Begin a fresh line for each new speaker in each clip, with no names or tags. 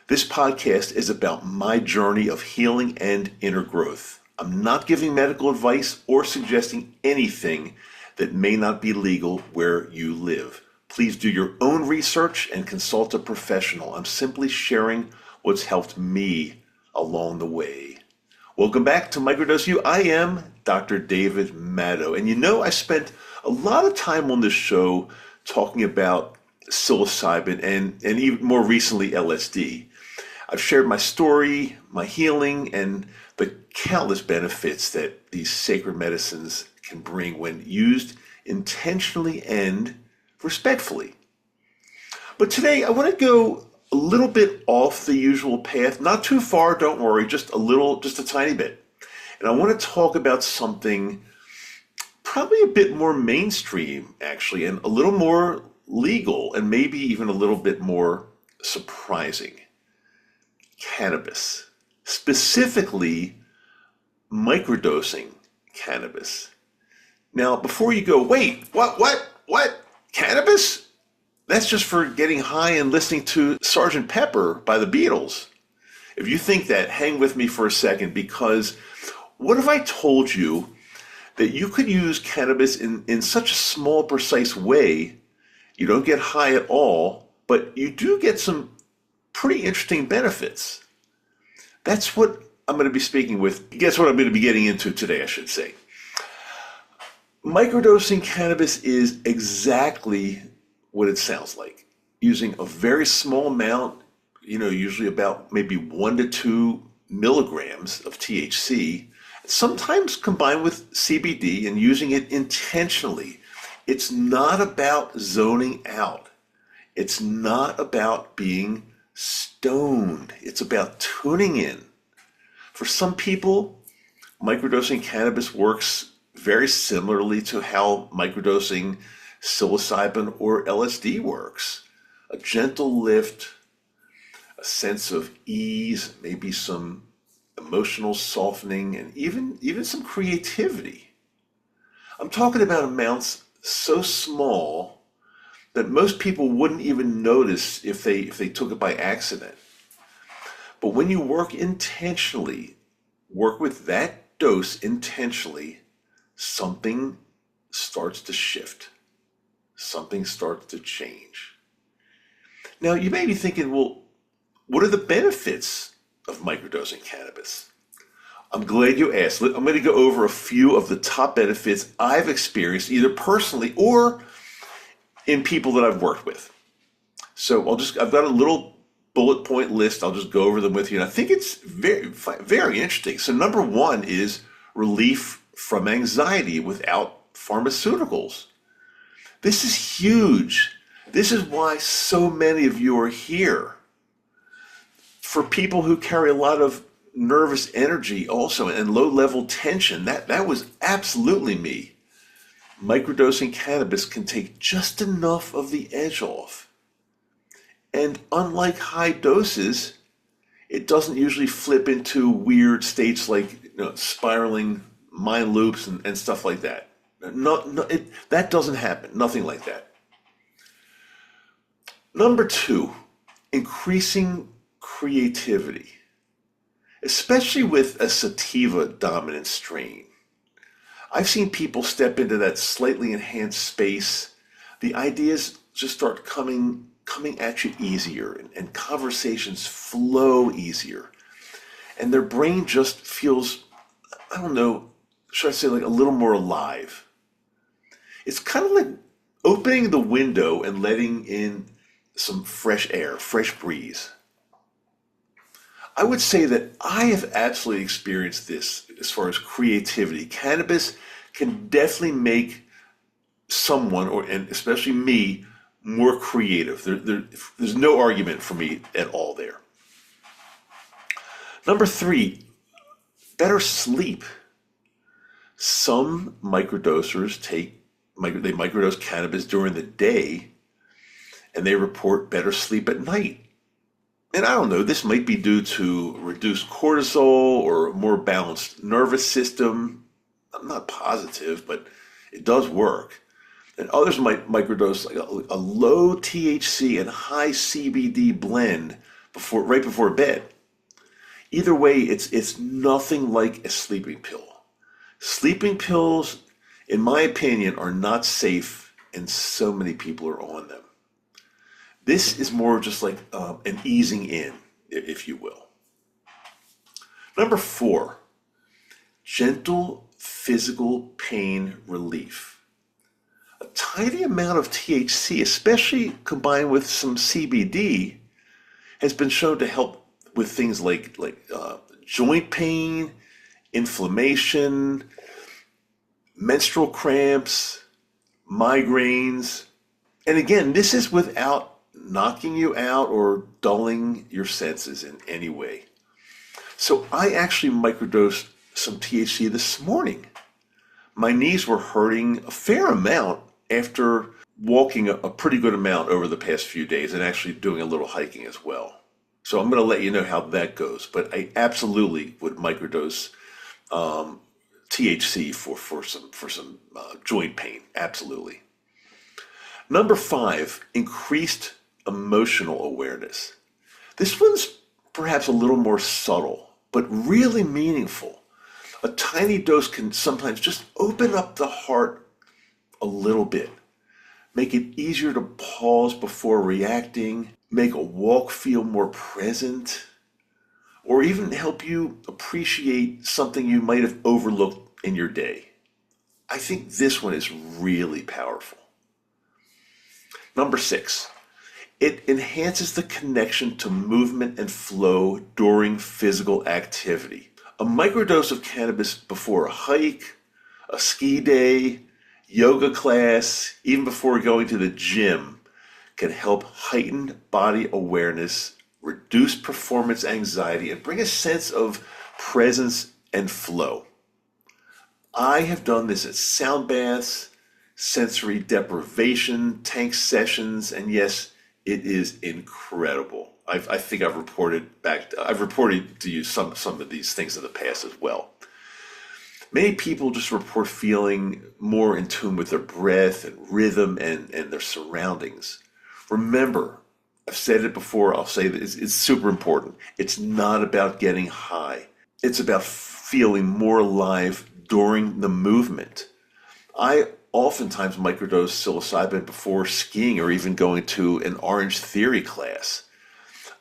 This podcast is about my journey of healing and inner growth. I'm not giving medical advice or suggesting anything that may not be legal where you live. Please do your own research and consult a professional. I'm simply sharing what's helped me along the way. Welcome back to Microdose U. I am Dr. David Maddow. And I spent a lot of time on this show talking about psilocybin and even more recently LSD. I've shared my story, my healing, and the countless benefits that these sacred medicines can bring when used intentionally and respectfully. But today I want to go a little bit off the usual path, not too far, don't worry, just a tiny bit. And I want to talk about something probably a bit more mainstream, actually, and a little more legal, and maybe even a little bit more surprising. Cannabis, specifically microdosing cannabis. Now, before you go, wait, what? Cannabis? That's just for getting high and listening to Sgt. Pepper by the Beatles. If you think that, hang with me for a second, because what if I told you that you could use cannabis in such a small, precise way, you don't get high at all, but you do get some pretty interesting benefits. That's what I'm going to be speaking with. Guess what I'm going to be getting into today, I should say. Microdosing cannabis is exactly what it sounds like. Using a very small amount, usually about maybe 1 to 2 milligrams of THC, sometimes combined with CBD, and using it intentionally. It's not about zoning out. It's not about being stoned. It's about tuning in. For some people, microdosing cannabis works very similarly to how microdosing psilocybin or LSD works. A gentle lift, a sense of ease, maybe some emotional softening, and even some creativity. I'm talking about amounts so small that most people wouldn't even notice if they took it by accident. But when you work intentionally, work with that dose intentionally, something starts to shift. Something starts to change. Now, you may be thinking, well, what are the benefits of microdosing cannabis? I'm glad you asked. I'm going to go over a few of the top benefits I've experienced, either personally or in people that I've worked with. So I've got a little bullet point list. I'll just go over them with you. And I think it's very, very interesting. So number one is relief from anxiety without pharmaceuticals. This is huge. This is why so many of you are here. For people who carry a lot of nervous energy also and low-level tension, that was absolutely me. Microdosing cannabis can take just enough of the edge off. And unlike high doses, it doesn't usually flip into weird states like spiraling mind loops and stuff like that. That doesn't happen. Nothing like that. Number two, increasing creativity, especially with a sativa dominant strain. I've seen people step into that slightly enhanced space. The ideas just start coming at you easier, and conversations flow easier. And their brain just feels, I don't know, should I say, like a little more alive. It's kind of like opening the window and letting in some fresh air, fresh breeze. I would say that I have absolutely experienced this as far as creativity. Cannabis can definitely make someone, and especially me, more creative. There's no argument for me at all there. Number three, better sleep. Some microdosers they microdose cannabis during the day, and they report better sleep at night. And I don't know, this might be due to reduced cortisol or a more balanced nervous system. I'm not positive, but it does work. And others might microdose like a low THC and high CBD blend right before bed. Either way, it's nothing like a sleeping pill. Sleeping pills, in my opinion, are not safe, and so many people are on them. This is more just like an easing in, if you will. Number 4, gentle physical pain relief. A tiny amount of THC, especially combined with some CBD, has been shown to help with things like joint pain, inflammation, menstrual cramps, migraines. And again, this is without knocking you out or dulling your senses in any way. So I actually microdosed some THC this morning. My knees were hurting a fair amount after walking a pretty good amount over the past few days and actually doing a little hiking as well. So I'm going to let you know how that goes. But I absolutely would microdose THC for some joint pain. Absolutely. Number 5, increased emotional awareness. This one's perhaps a little more subtle, but really meaningful. A tiny dose can sometimes just open up the heart a little bit, make it easier to pause before reacting, make a walk feel more present, or even help you appreciate something you might have overlooked in your day. I think this one is really powerful. Number 6, it enhances the connection to movement and flow during physical activity. A microdose of cannabis before a hike, a ski day, yoga class, even before going to the gym can help heighten body awareness, reduce performance anxiety, and bring a sense of presence and flow. I have done this at sound baths, sensory deprivation, tank sessions, and yes, it is incredible. I think I've reported to you some of these things in the past as well. Many people just report feeling more in tune with their breath and rhythm and their surroundings. Remember, I've said it before, I'll say that it's super important. It's not about getting high. It's about feeling more alive during the movement. I oftentimes microdose psilocybin before skiing or even going to an Orange Theory class.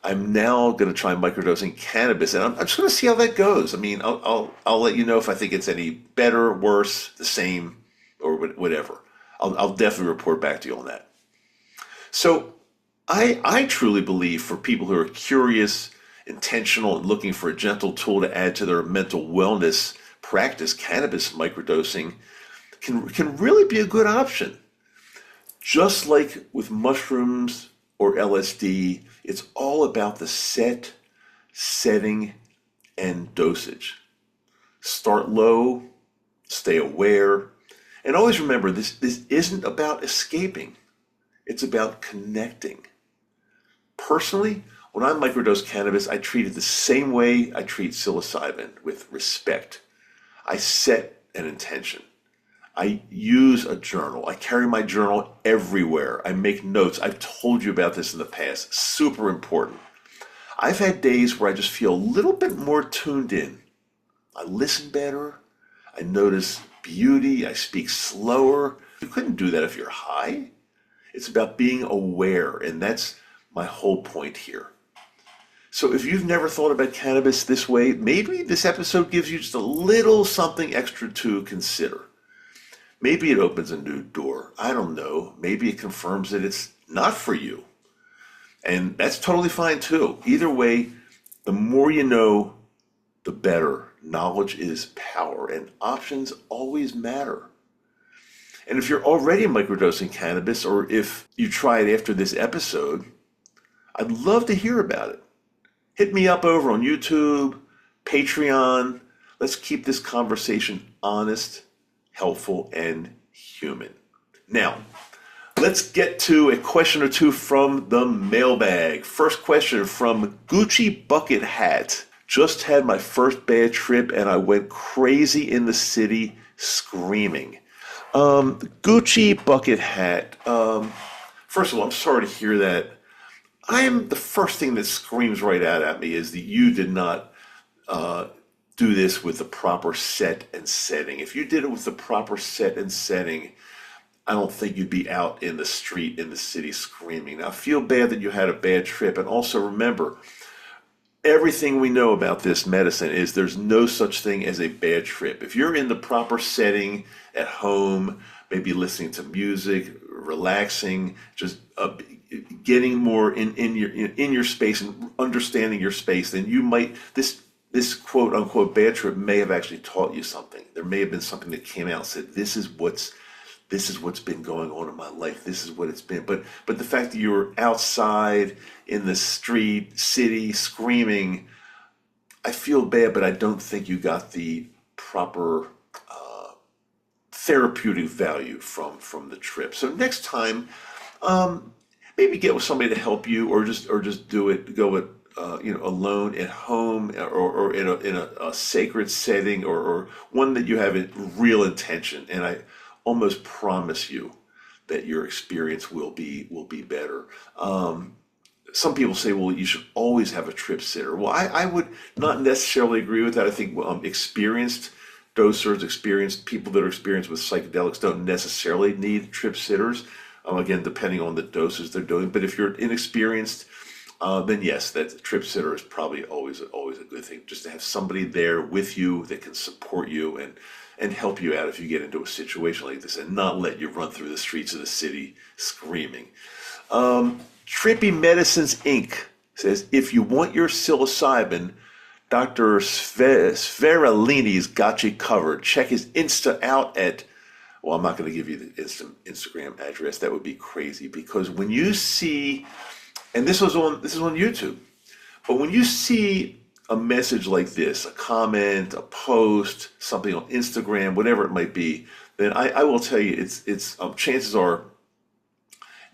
I'm now going to try microdosing cannabis, and I'm just going to see how that goes. I mean, I'll let you know if I think it's any better, worse, the same, or whatever. I'll definitely report back to you on that. So I truly believe for people who are curious, intentional, and looking for a gentle tool to add to their mental wellness practice, cannabis microdosing can really be a good option. Just like with mushrooms or LSD, it's all about the setting, and dosage. Start low, stay aware, and always remember this isn't about escaping. It's about connecting. Personally, when I microdose cannabis, I treat it the same way I treat psilocybin, with respect. I set an intention. I use a journal. I carry my journal everywhere. I make notes. I've told you about this in the past. Super important. I've had days where I just feel a little bit more tuned in. I listen better. I notice beauty. I speak slower. You couldn't do that if you're high. It's about being aware, and that's my whole point here. So if you've never thought about cannabis this way, maybe this episode gives you just a little something extra to consider. Maybe it opens a new door. I don't know. Maybe it confirms that it's not for you. And that's totally fine too. Either way, the more you know, the better. Knowledge is power, and options always matter. And if you're already microdosing cannabis, or if you try it after this episode, I'd love to hear about it. Hit me up over on YouTube, Patreon. Let's keep this conversation honest, helpful, and human. Now, let's get to a question or two from the mailbag. First question from Gucci Bucket Hat. Just had my first bad trip and I went crazy in the city screaming. Gucci Bucket Hat. First of all, I'm sorry to hear that. I'm the first thing that screams right out at me is that you did not do this with the proper set and setting. If you did it with the proper set and setting, I don't think you'd be out in the street in the city screaming. Now, I feel bad that you had a bad trip. And also remember, everything we know about this medicine is there's no such thing as a bad trip. If you're in the proper setting at home, maybe listening to music, relaxing, just getting more in your space and understanding your space, then you might this quote unquote bad trip may have actually taught you something. There may have been something that came out and said, this is what's been going on in my life. This is what it's been. But the fact that you were outside in the street, city, screaming, I feel bad, but I don't think you got the proper therapeutic value from the trip. So next time, maybe get with somebody to help you, or just do it. Go it alone at home, or in a sacred setting, or one that you have a real intention. And I almost promise you that your experience will be better. Some people say, well, you should always have a trip sitter. Well, I would not necessarily agree with that. I think experienced dosers, experienced people that are experienced with psychedelics don't necessarily need trip sitters. Again, depending on the doses they're doing. But if you're inexperienced, then yes, that trip sitter is probably always a good thing. Just to have somebody there with you that can support you and help you out if you get into a situation like this, and not let you run through the streets of the city screaming. Trippy Medicines Inc. says, if you want your psilocybin, Dr. Sveralini's got you covered. Check his Insta out at, well, I'm not going to give you the Instagram address. That would be crazy, because when you see, and this is on YouTube, but when you see a message like this, a comment, a post, something on Instagram, whatever it might be, then I will tell you, it's chances are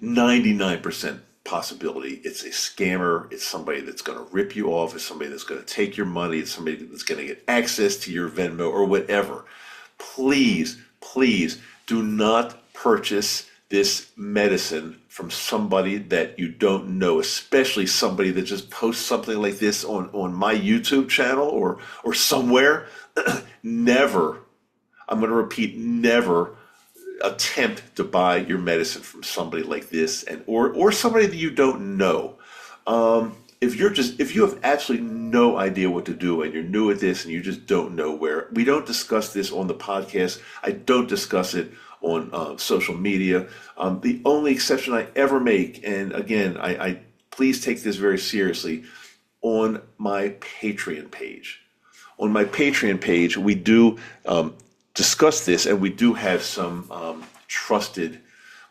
99% possibility it's a scammer. It's somebody that's going to rip you off. It's somebody that's going to take your money. It's somebody that's going to get access to your Venmo or whatever. Please do not purchase this medicine from somebody that you don't know, especially somebody that just posts something like this on my YouTube channel or somewhere. Never, I'm going to repeat, never attempt to buy your medicine from somebody like this, or somebody that you don't know. If you have absolutely no idea what to do and you're new at this and you just don't know where, we don't discuss this on the podcast. I don't discuss it on social media. The only exception I ever make, and again, I please take this very seriously, on my Patreon page. On my Patreon page, we do discuss this, and we do have some trusted.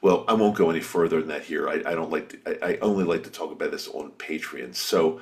Well, I won't go any further than that here. I don't like to, I only like to talk about this on Patreon. So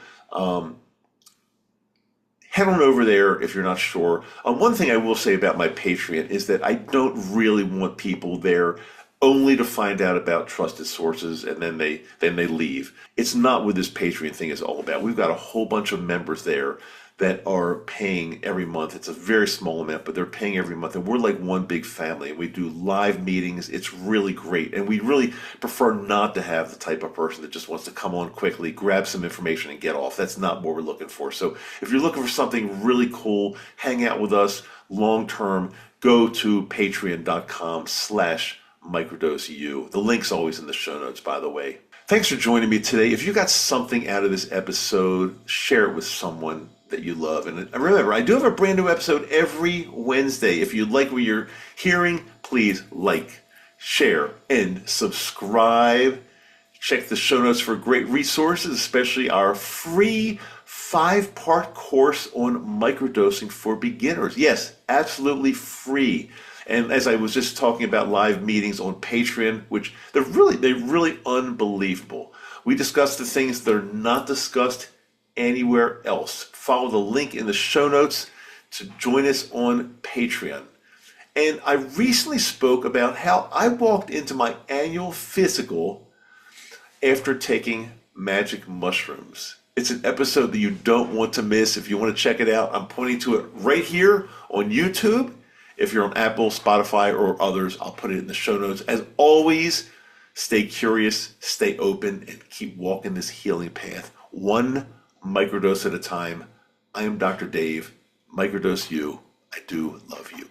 head on over there if you're not sure. One thing I will say about my Patreon is that I don't really want people there only to find out about trusted sources and then they leave. It's not what this Patreon thing is all about. We've got a whole bunch of members there that are paying every month. It's a very small amount, but they're paying every month. And we're like one big family. And we do live meetings. It's really great. And we really prefer not to have the type of person that just wants to come on quickly, grab some information and get off. That's not what we're looking for. So if you're looking for something really cool, hang out with us long-term, go to patreon.com/Microdose U. The link's always in the show notes, by the way. Thanks for joining me today. If you got something out of this episode, share it with someone that you love. And remember, I do have a brand new episode every Wednesday. If you like what you're hearing, please like, share, and subscribe. Check the show notes for great resources, especially our free 5-part course on microdosing for beginners. Yes, absolutely free. And as I was just talking about live meetings on Patreon, which they're really unbelievable. We discuss the things that are not discussed anywhere else. Follow the link in the show notes to join us on Patreon. And I recently spoke about how I walked into my annual physical after taking magic mushrooms. It's an episode that you don't want to miss. If you want to check it out, I'm pointing to it right here on YouTube. If you're on Apple, Spotify, or others, I'll put it in the show notes. As always, Stay curious, stay open, and keep walking this healing path, one microdose at a time. I am Dr. Dave, Microdose U. I do love you.